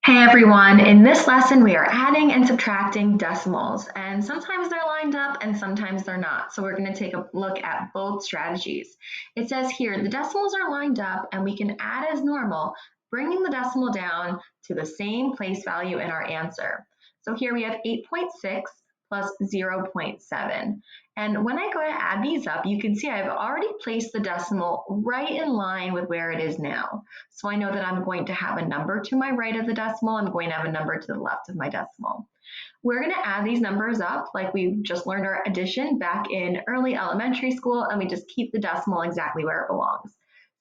Hey everyone, in this lesson we are adding and subtracting decimals, and sometimes they're lined up and sometimes they're not. So we're going to take a look at both strategies. It says here the decimals are lined up and we can add as normal, bringing the decimal down to the same place value in our answer. So here we have 8.6 plus 0.7. And when I go to add these up, you can see I've already placed the decimal right in line with where it is now. So I know that I'm going to have a number to my right of the decimal. I'm going to have a number to the left of my decimal. We're going to add these numbers up like we just learned our addition back in early elementary school, and we just keep the decimal exactly where it belongs.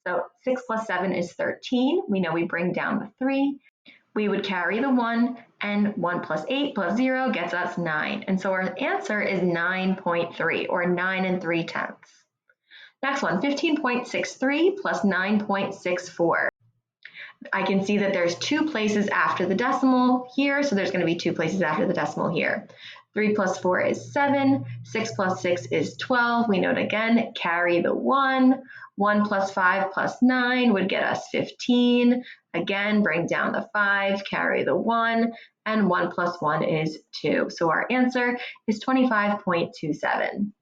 So 6 plus 7 is 13. We know we bring down the 3. We would carry the 1, and 1 plus 8 plus 0 gets us 9. And so our answer is 9.3, or 9 3/10. Next one, 15.63 plus 9.64. I can see that there's 2 places after the decimal here, so there's going to be 2 places after the decimal here. 3 plus 4 is 7, 6 plus 6 is 12. We note again, carry the 1. 1 plus 5 plus 9 would get us 15. Again, bring down the 5, carry the 1, and 1 plus 1 is 2. So our answer is 25.27.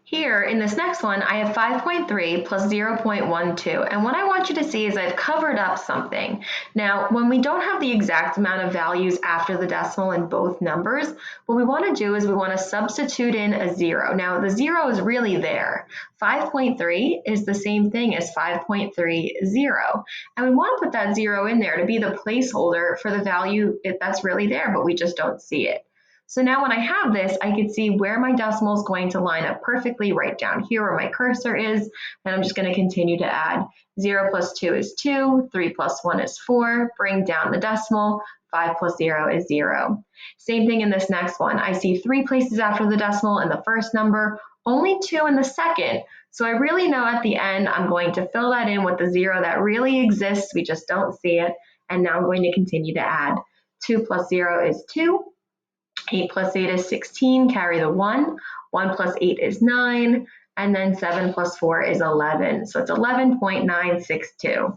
Here in this next one, I have 5.3 plus 0.12. And what I want you to see is I've covered up something. Now, when we don't have the exact amount of values after the decimal in both numbers, what we want to do is we want to substitute in a 0. Now, the 0 is really there. 5.3 is the same thing as 5.30. And we want to put that 0 in there to be the placeholder for the value that's really there, but we just don't see it. So now when I have this, I can see where my decimal is going to line up perfectly right down here where my cursor is, and I'm just going to continue to add. 0 plus 2 is 2, 3 plus 1 is 4, bring down the decimal, 5 plus 0 is 0. Same thing in this next one. I see 3 places after the decimal in the first number, only 2 in the second, so I really know at the end I'm going to fill that in with the 0 that really exists, we just don't see it, and now I'm going to continue to add. 2 plus 0 is 2. 8 plus 8 is 16, carry the 1. 1 plus 8 is 9, and then 7 plus 4 is 11. So it's 11.962.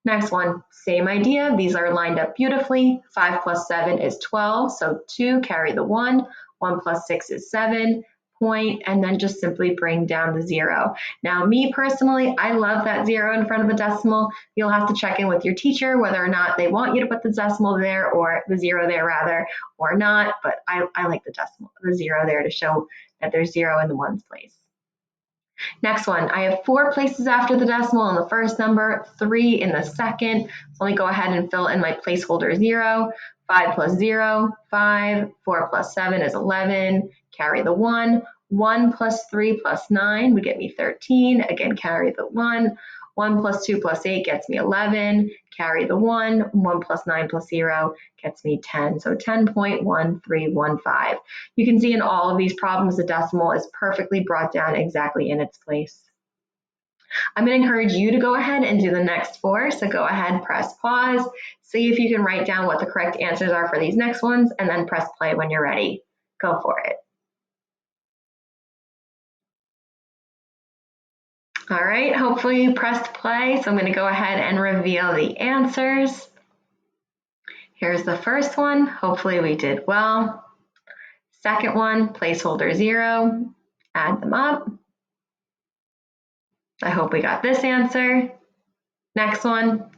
Next one, same idea. These are lined up beautifully. 5 plus 7 is 12, so 2, carry the 1. 1 plus 6 is 7. And then just simply bring down the 0. Now, me personally, I love that 0 in front of the decimal. You'll have to check in with your teacher whether or not they want you to put the decimal there, or the 0 there rather, or not. But I like the 0 there to show that there's 0 in the 1's place. Next one, I have 4 places after the decimal in the first number, 3 in the second. So let me go ahead and fill in my placeholder 0. 5 plus 0, 5. 4 plus 7 is 11. Carry the 1. 1 plus 3 plus 9 would get me 13. Again, carry the 1. 1 plus 2 plus 8 gets me 11. Carry the 1. 1 plus 9 plus 0 gets me 10. So 10.1315. You can see in all of these problems, the decimal is perfectly brought down exactly in its place. I'm going to encourage you to go ahead and do the next 4. So go ahead, press pause, see if you can write down what the correct answers are for these next ones, and then press play when you're ready. Go for it. All right, hopefully you pressed play. So I'm going to go ahead and reveal the answers. Here's the first one. Hopefully we did well. Second one, placeholder 0. Add them up. I hope we got this answer. Next one,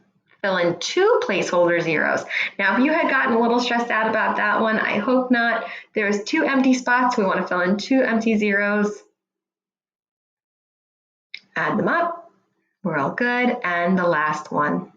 fill in 2 placeholder 0s. Now, if you had gotten a little stressed out about that one, I hope not. There's 2 empty spots. We want to fill in 2 empty 0s. Add them up. We're all good. And the last one.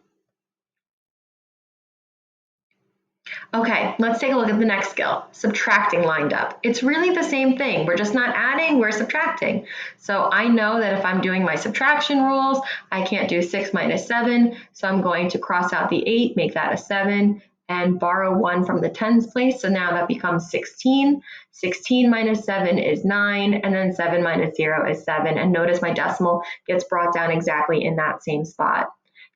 Okay, let's take a look at the next skill, subtracting lined up. It's really the same thing. We're just not adding, we're subtracting. So I know that if I'm doing my subtraction rules, I can't do 6 minus 7. So I'm going to cross out the 8, make that a 7, and borrow 1 from the tens place. So now that becomes 16. 16 minus 7 is 9, and then 7 minus 0 is 7. And notice my decimal gets brought down exactly in that same spot.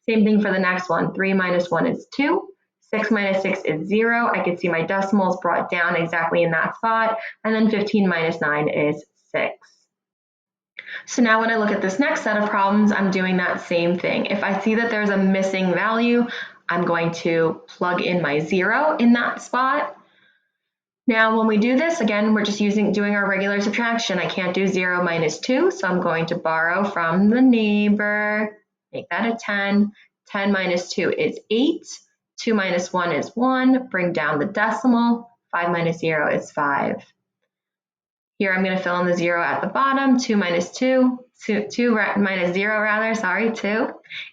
Same thing for the next one. 3 minus 1 is 2. 6 minus 6 is 0. I can see my decimals brought down exactly in that spot. And then 15 minus 9 is 6. So now when I look at this next set of problems, I'm doing that same thing. If I see that there's a missing value, I'm going to plug in my 0 in that spot. Now, when we do this, again, we're just doing our regular subtraction. I can't do 0 minus 2, so I'm going to borrow from the neighbor, make that a 10. 10 minus 2 is 8. 2 minus 1 is 1. Bring down the decimal. 5 minus 0 is 5. Here I'm going to fill in the 0 at the bottom. 2 minus 2, 2 minus 0 rather, sorry, 2.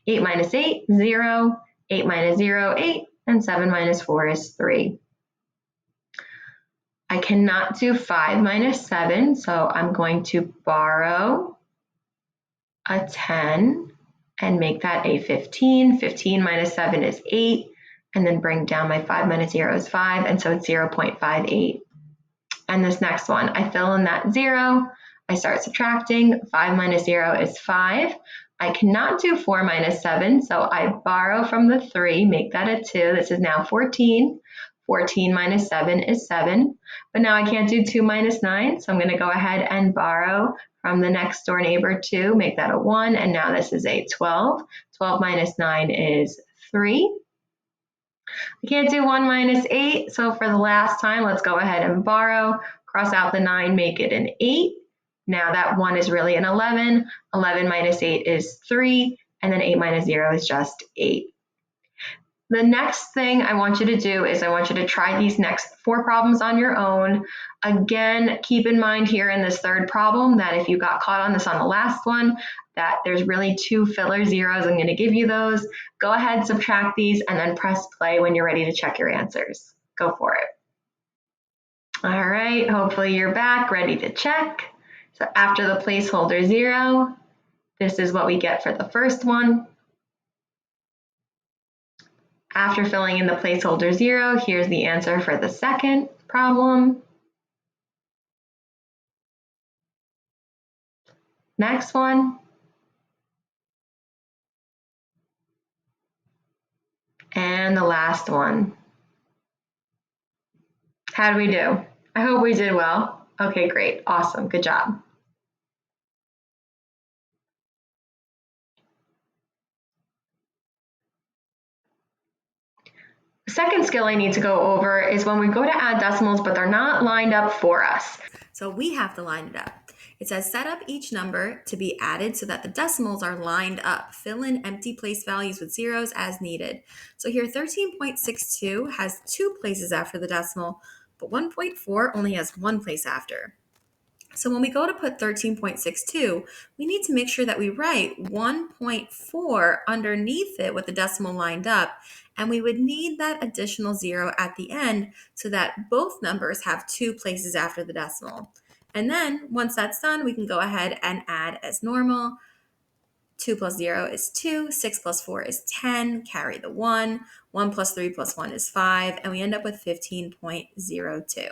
8 minus 8, 0. 8 minus 0, 8. And 7 minus 4 is 3. I cannot do 5 minus 7, so I'm going to borrow a 10 and make that a 15. 15 minus 7 is 8, and then bring down my 5 minus 0 is 5, and so it's 0.58. And this next one, I fill in that 0, I start subtracting. 5 minus 0 is 5. I cannot do 4 minus 7, so I borrow from the 3, make that a 2. This is now 14. 14 minus 7 is 7. But now I can't do 2 minus 9, so I'm going to go ahead and borrow from the next door neighbor 2, make that a 1, and now this is a 12. 12 minus 9 is 3. I can't do 1 minus 8, so for the last time, let's go ahead and borrow. Cross out the 9, make it an 8. Now that 1 is really an 11. 11 minus 8 is 3, and then 8 minus 0 is just 8. The next thing I want you to do is I want you to try these next 4 problems on your own. Again, keep in mind here in this third problem that if you got caught on this on the last one, that there's really 2 filler zeros. I'm going to give you those. Go ahead, subtract these, and then press play when you're ready to check your answers. Go for it. All right, hopefully you're back, ready to check. So after the placeholder 0, this is what we get for the first one. After filling in the placeholder 0, here's the answer for the second problem. Next one. And the last one. How did we do? I hope we did well. Okay, great. Awesome. Good job. The second skill I need to go over is when we go to add decimals, but they're not lined up for us. So we have to line it up. It says set up each number to be added so that the decimals are lined up. Fill in empty place values with zeros as needed. So here 13.62 has 2 places after the decimal, but 1.4 only has 1 place after. So when we go to put 13.62, we need to make sure that we write 1.4 underneath it with the decimal lined up, and we would need that additional 0 at the end so that both numbers have 2 places after the decimal. And then once that's done, we can go ahead and add as normal. 2 plus 0 is 2, 6 plus 4 is 10, carry the 1, 1 plus 3 plus 1 is 5, and we end up with 15.02.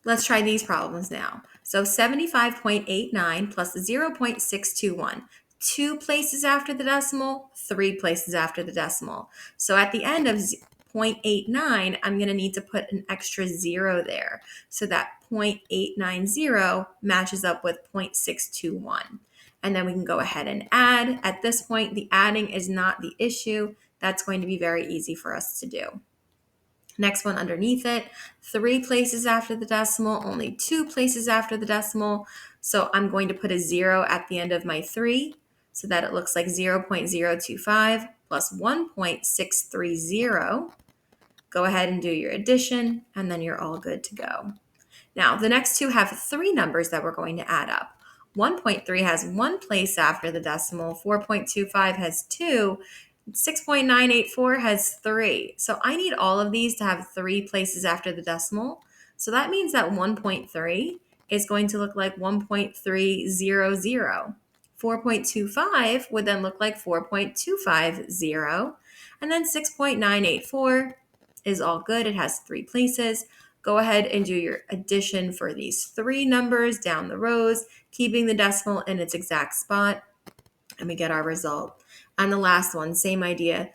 Let's try these problems now. So 75.89 plus 0.621. 2 places after the decimal, 3 places after the decimal. So at the end of 0.89, I'm going to need to put an extra 0 there. So that 0.890 matches up with 0.621. And then we can go ahead and add. At this point, the adding is not the issue. That's going to be very easy for us to do. Next one underneath it, 3 places after the decimal, only 2 places after the decimal. So I'm going to put a 0 at the end of my 3 so that it looks like 0.025 plus 1.630. Go ahead and do your addition, and then you're all good to go. Now, the next two have 3 numbers that we're going to add up. 1.3 has 1 place after the decimal, 4.25 has 2, 6.984 has 3. So I need all of these to have 3 places after the decimal. So that means that 1.3 is going to look like 1.300. 4.25 would then look like 4.250. And then 6.984 is all good. It has 3 places. Go ahead and do your addition for these 3 numbers down the rows, keeping the decimal in its exact spot, and we get our result. And the last one, same idea.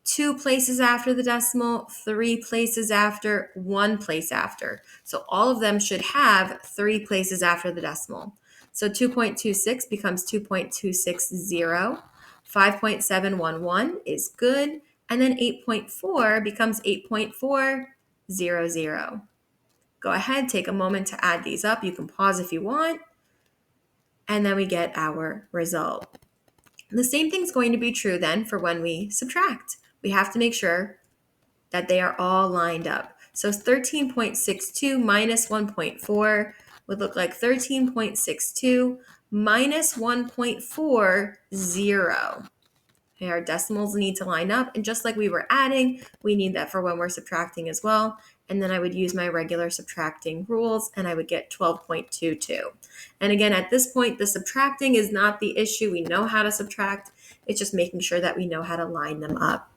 2 places after the decimal, 3 places after, 1 place after. So all of them should have 3 places after the decimal. So 2.26 becomes 2.260. 5.711 is good. And then 8.4 becomes 8.400. Go ahead, take a moment to add these up. You can pause if you want. And then we get our result. The same thing's going to be true then for when we subtract. We have to make sure that they are all lined up. So 13.62 minus 1.4 would look like 13.62 minus 1.40. Okay, our decimals need to line up. And just like we were adding, we need that for when we're subtracting as well. And then I would use my regular subtracting rules and I would get 12.22. And again, at this point, the subtracting is not the issue. We know how to subtract. It's just making sure that we know how to line them up.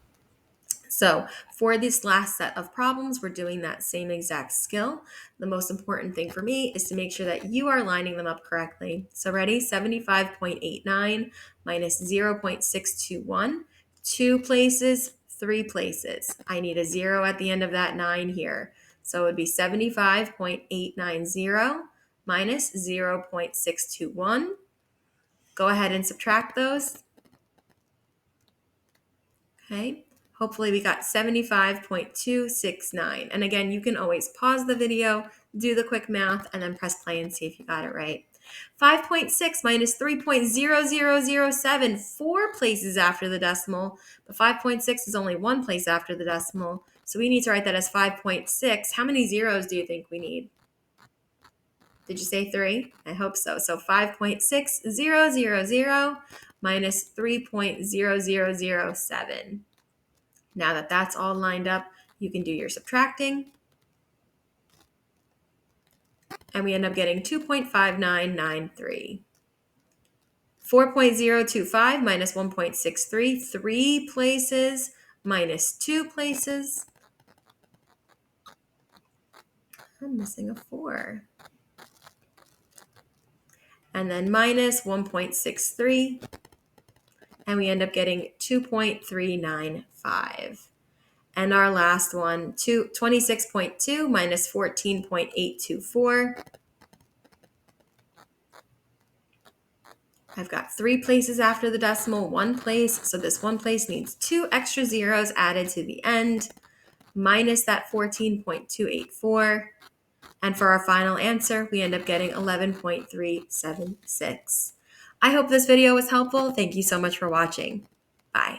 So for this last set of problems, we're doing that same exact skill. The most important thing for me is to make sure that you are lining them up correctly. So ready? 75.89 minus 0.621. 2 places, 3 places. I need a 0 at the end of that 9 here. So it would be 75.890 minus 0.621. Go ahead and subtract those. Okay. Hopefully we got 75.269. And again, you can always pause the video, do the quick math, and then press play and see if you got it right. 5.6 minus 3.0007, 4 places after the decimal, but 5.6 is only 1 place after the decimal. So we need to write that as 5.6. How many zeros do you think we need? Did you say 3? I hope so. So 5.6000 minus 3.0007. Now that that's all lined up, you can do your subtracting. And we end up getting 2.5993. 4.025 minus 1.63, 3 places minus 2 places. I'm missing a 4. And then minus 1.63. And we end up getting 2.395. And our last one, 26.2 minus 14.824. I've got 3 places after the decimal, 1 place. So this 1 place needs 2 extra zeros added to the end, minus that 14.284. And for our final answer, we end up getting 11.376. I hope this video was helpful. Thank you so much for watching. Bye.